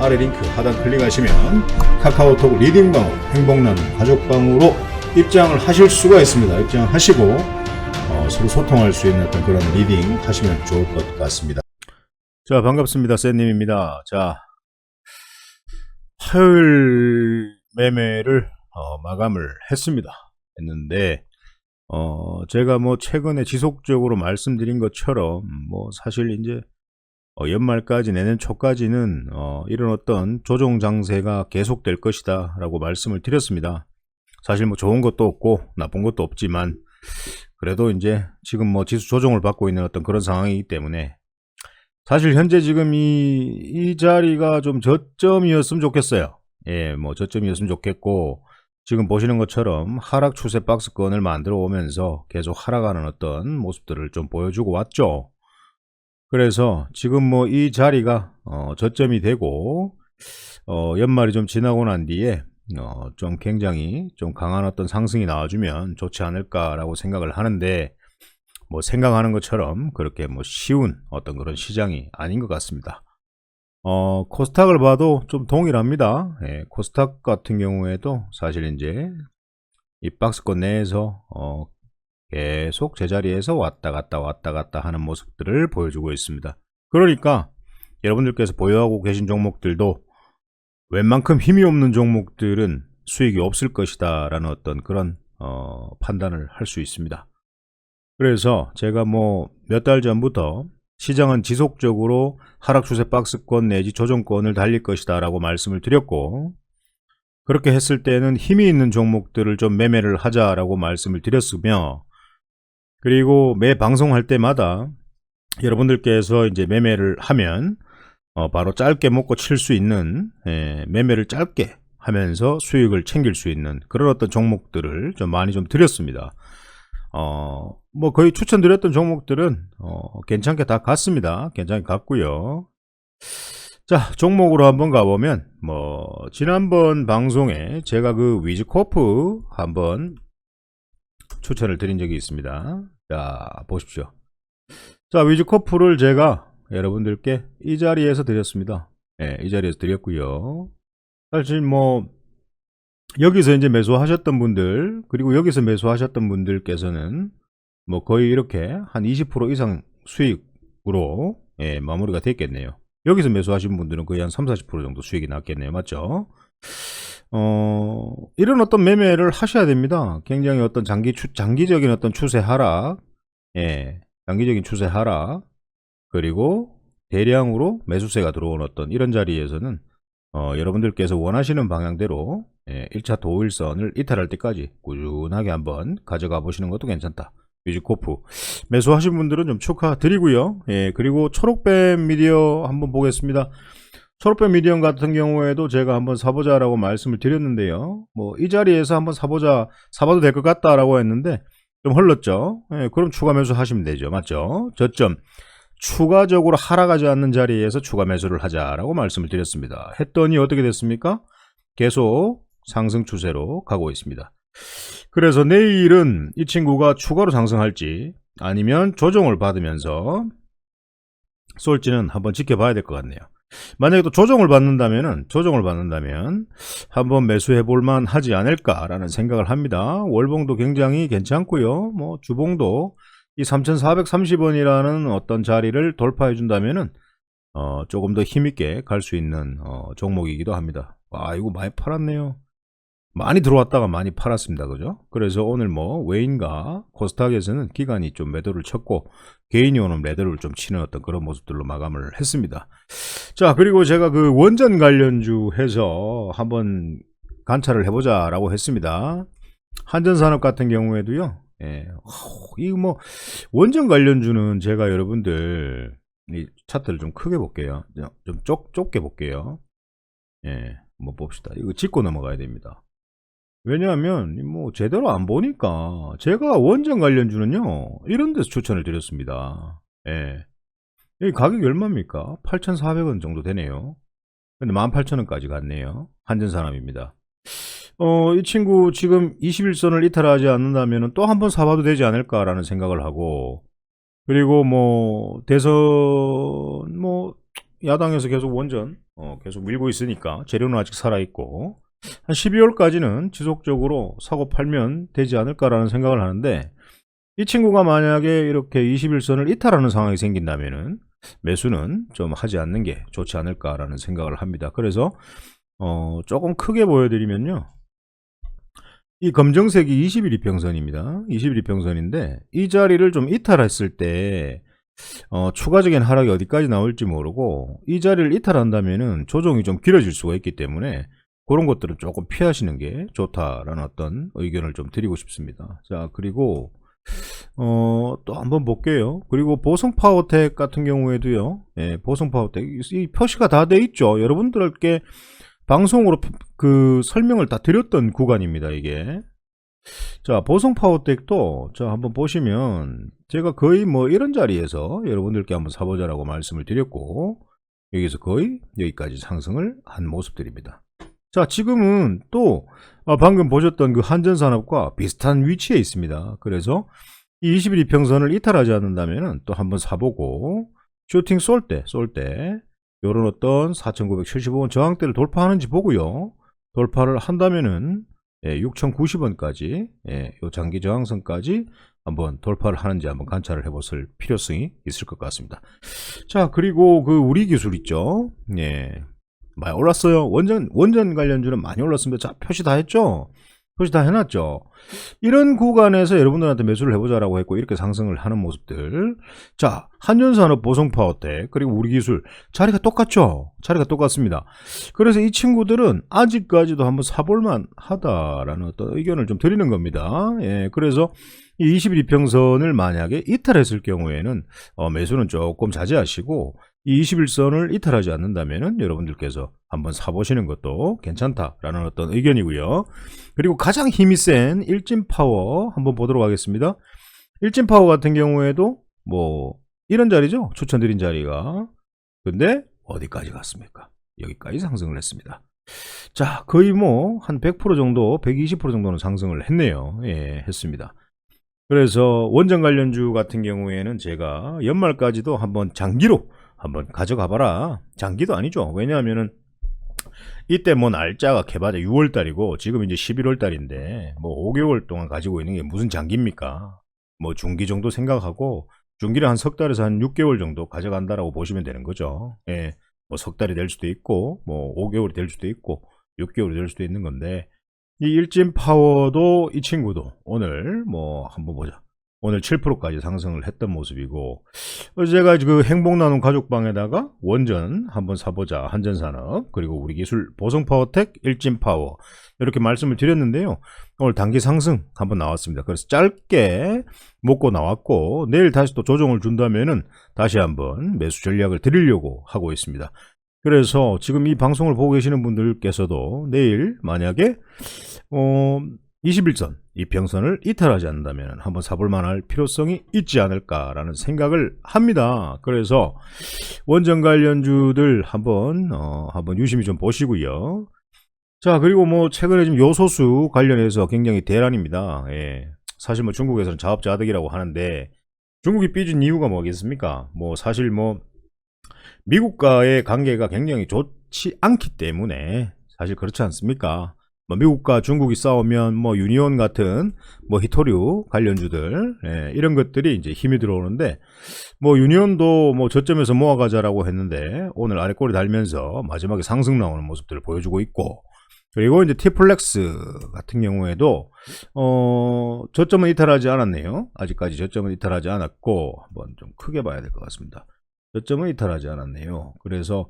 아래 링크 하단 클릭하시면 카카오톡 리딩방으로 행복나눔 가족방으로 입장을 하실 수가 있습니다. 입장하시고 서로 소통할 수 있는 어떤 그런 리딩 하시면 좋을 것 같습니다. 자, 반갑습니다. 쌤님입니다. 자, 화요일 매매를 마감을 했는데 제가 뭐 최근에 지속적으로 말씀드린 것처럼 뭐 사실 이제 연말까지 내년 초까지는 이런 어떤 조정 장세가 계속될 것이다 라고 말씀을 드렸습니다. 사실 뭐 좋은 것도 없고 나쁜 것도 없지만 그래도 이제 지금 뭐 지수 조정을 받고 있는 어떤 그런 상황이기 때문에 사실 현재 지금 이 자리가 좀 저점이었으면 좋겠어요. 예, 뭐 저점이었으면 좋겠고, 지금 보시는 것처럼 하락 추세 박스권을 만들어 오면서 계속 하락하는 어떤 모습들을 좀 보여주고 왔죠. 그래서 지금 뭐 이 자리가 저점이 되고 연말이 좀 지나고 난 뒤에 좀 굉장히 좀 강한 어떤 상승이 나와주면 좋지 않을까라고 생각을 하는데, 뭐 생각하는 것처럼 그렇게 뭐 쉬운 어떤 그런 시장이 아닌 것 같습니다. 코스닥을 봐도 좀 동일합니다. 예, 코스닥 같은 경우에도 사실 이제 이 박스권 내에서 계속 제자리에서 왔다 갔다 하는 모습들을 보여주고 있습니다. 그러니까 여러분들께서 보유하고 계신 종목들도 웬만큼 힘이 없는 종목들은 수익이 없을 것이다 라는 어떤 그런 판단을 할 수 있습니다. 그래서 제가 뭐 몇 달 전부터 시장은 지속적으로 하락 추세 박스권 내지 조정권을 달릴 것이다 라고 말씀을 드렸고, 그렇게 했을 때는 힘이 있는 종목들을 좀 매매를 하자라고 말씀을 드렸으며, 그리고 매 방송할 때마다 여러분들께서 이제 매매를 하면 바로 짧게 먹고 칠 수 있는, 매매를 짧게 하면서 수익을 챙길 수 있는 그런 어떤 종목들을 좀 많이 좀 드렸습니다. 뭐 거의 추천드렸던 종목들은 괜찮게 다 갔습니다. 괜찮게 갔고요. 자, 종목으로 한번 가보면 뭐 지난번 방송에 제가 그 위즈코프 한번 추천을 드린 적이 있습니다. 자, 보십시오. 자, 위즈코프를 제가 여러분들께 이 자리에서 드렸습니다. 예, 이 자리에서 드렸고요. 사실 뭐 여기서 이제 매수하셨던 분들, 그리고 여기서 매수하셨던 분들께서는 뭐 거의 이렇게 한 20% 이상 수익으로 마무리가 됐겠네요. 여기서 매수하신 분들은 거의 한 30~40% 정도 수익이 났겠네요. 맞죠? 이런 어떤 매매를 하셔야 됩니다. 굉장히 어떤 장기적인 어떤 추세 하락, 장기적인 추세 하락, 그리고 대량으로 매수세가 들어온 어떤 이런 자리에서는 여러분들께서 원하시는 방향대로 1차 도일선을 이탈할 때까지 꾸준하게 한번 가져가 보시는 것도 괜찮다. 위즈코프 매수하신 분들은 좀 축하드리고요. 그리고 초록뱀 미디어 한번 보겠습니다. 초록뱀 미디어 같은 경우에도 제가 한번 사보자 라고 말씀을 드렸는데요. 뭐 이 자리에서 한번 사봐도 될 것 같다 라고 했는데 좀 흘렀죠. 그럼 추가 매수 하시면 되죠. 맞죠? 저점 추가적으로 하락하지 않는 자리에서 추가 매수를 하자라고 말씀을 드렸습니다. 했더니 어떻게 됐습니까? 계속 상승 추세로 가고 있습니다. 그래서 내일은 이 친구가 추가로 상승할지 아니면 조정을 받으면서 쏠지는 한번 지켜봐야 될 것 같네요. 만약에 또 조정을 받는다면 한번 매수해 볼만 하지 않을까라는 생각을 합니다. 월봉도 굉장히 괜찮고요. 뭐 주봉도 이 3,430원이라는 어떤 자리를 돌파해 준다면은 조금 더 힘있게 갈 수 있는 종목이기도 합니다. 와, 이거 많이 팔았네요. 많이 들어왔다가 많이 팔았습니다. 그죠? 그래서 오늘 뭐 외인과 코스닥에서는 기관이 좀 매도를 쳤고 개인이 오는 매도를 좀 치는 어떤 그런 모습들로 마감을 했습니다. 자, 그리고 제가 그 원전 관련주 해서 한번 관찰을 해보자 라고 했습니다. 한전산업 같은 경우에도요. 이거 뭐 원전 관련주는 제가 여러분들 이 차트를 좀 크게 볼게요. 좀 좁게 볼게요. 뭐 봅시다. 이거 짚고 넘어가야 됩니다. 왜냐하면 뭐 제대로 안 보니까 제가 원전 관련주는요 이런 데서 추천을 드렸습니다. 여기 가격이 얼마입니까? 8,400원 정도 되네요. 근데 18,000원까지 갔네요. 한전산업입니다. 이 친구 지금 21선을 이탈하지 않는다면 또 한 번 사봐도 되지 않을까라는 생각을 하고, 그리고 뭐 대선 뭐 야당에서 계속 원전 계속 밀고 있으니까 재료는 아직 살아있고 한 12월까지는 지속적으로 사고 팔면 되지 않을까라는 생각을 하는데, 이 친구가 만약에 이렇게 21선을 이탈하는 상황이 생긴다면은 매수는 좀 하지 않는 게 좋지 않을까라는 생각을 합니다. 그래서 조금 크게 보여드리면요, 이 검정색이 21 이평선입니다. 21 이평선인데 이 자리를 좀 이탈했을 때 추가적인 하락이 어디까지 나올지 모르고, 이 자리를 이탈한다면은 조정이 좀 길어질 수가 있기 때문에 그런 것들은 조금 피하시는 게 좋다라는 어떤 의견을 좀 드리고 싶습니다. 자, 그리고 또 한번 볼게요. 그리고 보성파워텍 같은 경우에도요, 예, 보성파워텍 이 표시가 다 돼 있죠. 여러분들께 방송으로 그 설명을 다 드렸던 구간입니다, 이게. 자, 보성파워텍도 자 한번 보시면 제가 거의 뭐 이런 자리에서 여러분들께 한번 사보자라고 말씀을 드렸고, 여기서 거의 여기까지 상승을 한 모습들입니다. 자, 지금은 또 방금 보셨던 그 한전산업과 비슷한 위치에 있습니다. 그래서 이 21이평선을 이탈하지 않는다면 또 한번 사보고, 슈팅 쏠 때 요런 어떤 4,975원 저항대를 돌파하는지 보고요, 돌파를 한다면은 6,090원까지 요 장기 저항선까지 한번 돌파를 하는지 한번 관찰을 해볼 필요성이 있을 것 같습니다. 자, 그리고 그 우리 기술 있죠. 예, 많이 올랐어요. 원전 관련주는 많이 올랐습니다. 자, 표시 다 했죠? 표시 다 해놨죠? 이런 구간에서 여러분들한테 매수를 해보자라고 했고, 이렇게 상승을 하는 모습들. 자, 한전산업, 보성파워텍, 그리고 우리기술 자리가 똑같죠? 자리가 똑같습니다. 그래서 이 친구들은 아직까지도 한번 사볼만 하다라는 어떤 의견을 좀 드리는 겁니다. 예, 그래서 이 21이평선을 만약에 이탈했을 경우에는 매수는 조금 자제하시고, 이 21선을 이탈하지 않는다면은 여러분들께서 한번 사보시는 것도 괜찮다라는 어떤 의견이고요. 그리고 가장 힘이 센 일진파워 한번 보도록 하겠습니다. 일진파워 같은 경우에도 뭐 이런 자리죠, 추천드린 자리가. 근데 어디까지 갔습니까? 여기까지 상승을 했습니다. 자, 거의 뭐 한 100% 정도, 120% 정도는 상승을 했네요. 예, 했습니다. 그래서 원전 관련주 같은 경우에는 제가 연말까지도 한번 장기로 한번 가져가 봐라. 장기도 아니죠. 왜냐하면은 이때 뭐 날짜가 개발자 6월달이고 지금 이제 11월달인데 뭐 5개월 동안 가지고 있는 게 무슨 장기입니까? 뭐 중기 정도 생각하고, 중기를 한 석 달에서 한 6개월 정도 가져간다라고 보시면 되는 거죠. 예, 뭐 석 달이 될 수도 있고 뭐 5개월이 될 수도 있고 6개월이 될 수도 있는 건데, 이 일진파워도 이 친구도 오늘 뭐 한번 보자. 오늘 7%까지 상승을 했던 모습이고, 제가 그 행복나눔 가족방에다가 원전 한번 사보자, 한전산업, 그리고 우리기술, 보성파워텍, 일진파워 이렇게 말씀을 드렸는데요, 오늘 단기 상승 한번 나왔습니다. 그래서 짧게 먹고 나왔고, 내일 다시 또 조정을 준다면은 다시 한번 매수 전략을 드리려고 하고 있습니다. 그래서 지금 이 방송을 보고 계시는 분들께서도 내일 만약에 21선 이평선을 이탈하지 않는다면 한번 사볼 만할 필요성이 있지 않을까라는 생각을 합니다. 그래서 원전 관련주들 한번 유심히 좀 보시고요. 자, 그리고 뭐 최근에 지금 요소수 관련해서 굉장히 대란입니다. 예. 사실 뭐 중국에서는 자업자득이라고 하는데, 중국이 삐진 이유가 뭐겠습니까? 뭐 사실 뭐 미국과의 관계가 굉장히 좋지 않기 때문에, 사실 그렇지 않습니까? 뭐 미국과 중국이 싸우면 뭐 유니온 같은 뭐 히토류 관련주들, 예, 이런 것들이 이제 힘이 들어오는데, 뭐 유니온도 뭐 저점에서 모아가자라고 했는데 오늘 아래 꼬리 달면서 마지막에 상승 나오는 모습들을 보여주고 있고, 그리고 이제 티플렉스 같은 경우에도 저점은 이탈하지 않았네요. 아직까지 저점은 이탈하지 않았고, 한번 좀 크게 봐야 될 것 같습니다. 저점은 이탈하지 않았네요. 그래서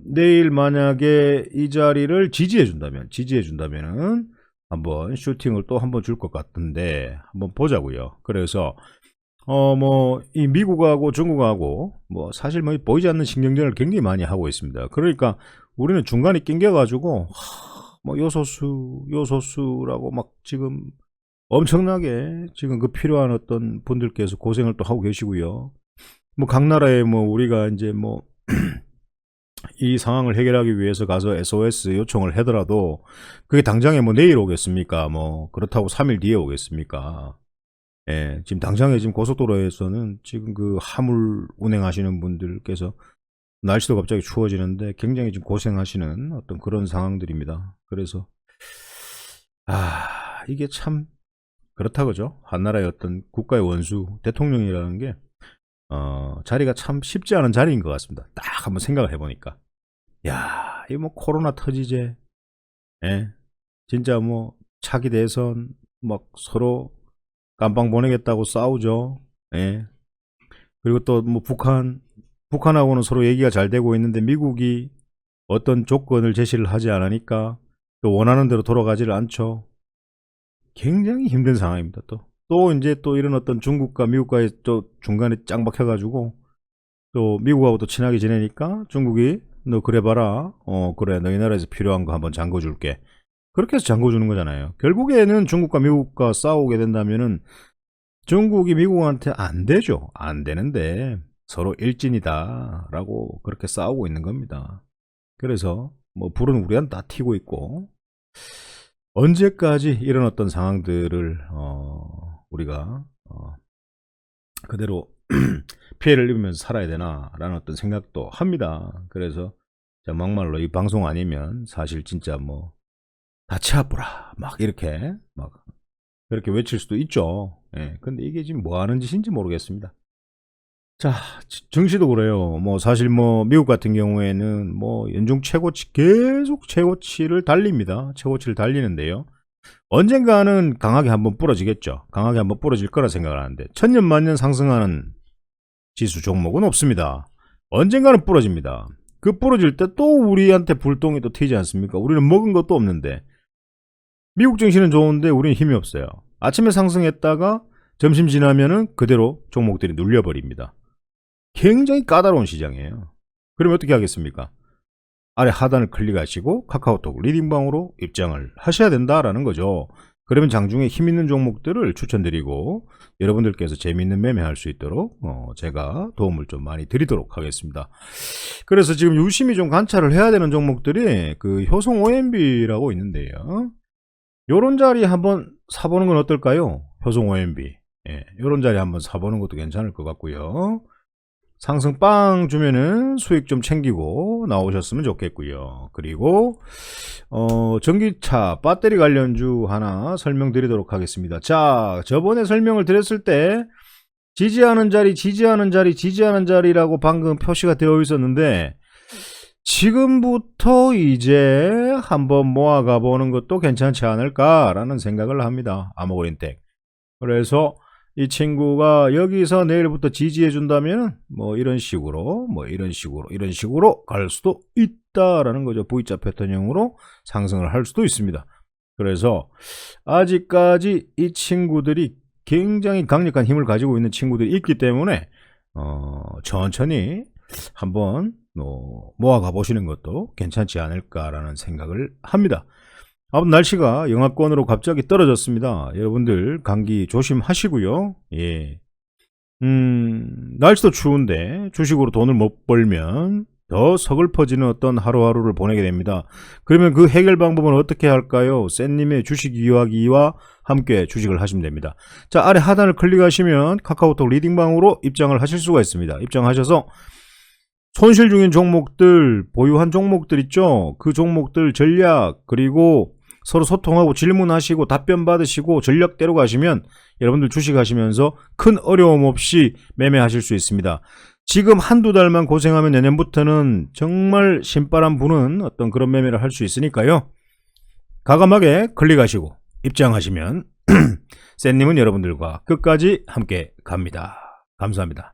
내일 만약에 이 자리를 지지해 준다면은 한번 슈팅을 또 한번 줄 것 같은데 한번 보자고요. 그래서 뭐 이 미국하고 중국하고 뭐 사실 뭐 보이지 않는 신경전을 굉장히 많이 하고 있습니다. 그러니까 우리는 중간에 낑겨 가지고 뭐 요소수라고 막 지금 엄청나게 지금 그 필요한 어떤 분들께서 고생을 또 하고 계시고요. 뭐 각 나라에 뭐 우리가 이제 뭐 이 상황을 해결하기 위해서 가서 SOS 요청을 하더라도 그게 당장에 뭐 내일 오겠습니까? 뭐 그렇다고 3일 뒤에 오겠습니까? 예, 지금 당장에 지금 고속도로에서는 지금 그 화물 운행하시는 분들께서 날씨도 갑자기 추워지는데 굉장히 좀 고생하시는 어떤 그런 상황들입니다. 그래서 이게 참 그렇다 그죠? 한 나라의 어떤 국가의 원수 대통령이라는 게 자리가 참 쉽지 않은 자리인 것 같습니다. 딱 한번 생각을 해보니까 야, 이 뭐 코로나 터지제, 예, 진짜 뭐 차기 대선 막 서로 깜빵 보내겠다고 싸우죠. 예. 그리고 또 뭐 북한하고는 서로 얘기가 잘 되고 있는데 미국이 어떤 조건을 제시를 하지 않으니까 또 원하는 대로 돌아가지를 않죠. 굉장히 힘든 상황입니다. 또 이제 또 이런 어떤 중국과 미국과의 또 중간에 짱박혀가지고 또 미국하고 또 친하게 지내니까 중국이 너 그래 봐라. 그래 너희 나라에서 필요한 거 한번 잠궈줄게. 그렇게 해서 잠궈주는 거잖아요. 결국에는 중국과 미국과 싸우게 된다면은 중국이 미국한테 안 되죠. 안 되는데 서로 일진이다라고 그렇게 싸우고 있는 겁니다. 그래서 뭐 불은 우리한테 다 튀고 있고 언제까지 이런 어떤 상황들을 우리가 그대로 피해를 입으면서 살아야 되나라는 어떤 생각도 합니다. 그래서 막말로 이 방송 아니면 사실 진짜 뭐 다치아뿌라 막 이렇게 막 그렇게 외칠 수도 있죠. 예, 근데 이게 지금 뭐 하는 짓인지 모르겠습니다. 자, 증시도 그래요. 뭐 사실 뭐 미국 같은 경우에는 뭐 연중 최고치 계속 최고치를 달립니다. 최고치를 달리는데요. 언젠가는 강하게 한번 부러지겠죠. 강하게 한번 부러질 거라 생각을 하는데 천년만년 상승하는 지수 종목은 없습니다. 언젠가는 부러집니다. 그 부러질 때 또 우리한테 불똥이 또 튀지 않습니까? 우리는 먹은 것도 없는데 미국 증시는 좋은데 우리는 힘이 없어요. 아침에 상승했다가 점심 지나면은 그대로 종목들이 눌려버립니다. 굉장히 까다로운 시장이에요. 그러면 어떻게 하겠습니까? 아래 하단을 클릭하시고 카카오톡 리딩방으로 입장을 하셔야 된다라는 거죠. 그러면 장중에 힘 있는 종목들을 추천드리고 여러분들께서 재미있는 매매할 수 있도록 제가 도움을 좀 많이 드리도록 하겠습니다. 그래서 지금 유심히 좀 관찰을 해야 되는 종목들이 그 효성 OMB라고 있는데요. 요런 자리 한번 사보는 건 어떨까요? 효성 OMB. 예, 요런 자리 한번 사보는 것도 괜찮을 것 같고요. 상승 빵 주면은 수익 좀 챙기고 나오셨으면 좋겠고요. 그리고 전기차 배터리 관련주 하나 설명드리도록 하겠습니다. 자, 저번에 설명을 드렸을 때 지지하는 자리, 지지하는 자리, 지지하는 자리라고 방금 표시가 되어 있었는데 지금부터 이제 한번 모아가 보는 것도 괜찮지 않을까라는 생각을 합니다. 아모그린텍. 그래서 이 친구가 여기서 내일부터 지지해 준다면 뭐 이런 식으로 이런 식으로 갈 수도 있다라는 거죠. V자 패턴형으로 상승을 할 수도 있습니다. 그래서 아직까지 이 친구들이 굉장히 강력한 힘을 가지고 있는 친구들이 있기 때문에 천천히 한번 모아가 보시는 것도 괜찮지 않을까라는 생각을 합니다. 아무튼 날씨가 영하권으로 갑자기 떨어졌습니다. 여러분들 감기 조심하시고요. 예. 날씨도 추운데 주식으로 돈을 못 벌면 더 서글퍼지는 어떤 하루하루를 보내게 됩니다. 그러면 그 해결 방법은 어떻게 할까요? 쌤님의 주식 이야기와 함께 주식을 하시면 됩니다. 자, 아래 하단을 클릭하시면 카카오톡 리딩방으로 입장을 하실 수가 있습니다. 입장하셔서 손실 중인 종목들, 보유한 종목들 있죠? 그 종목들 전략, 그리고 서로 소통하고 질문하시고 답변 받으시고 전략대로 가시면 여러분들 주식하시면서 큰 어려움 없이 매매하실 수 있습니다. 지금 한두 달만 고생하면 내년부터는 정말 신바람 부는 어떤 그런 매매를 할 수 있으니까요. 과감하게 클릭하시고 입장하시면 쌤님은 여러분들과 끝까지 함께 갑니다. 감사합니다.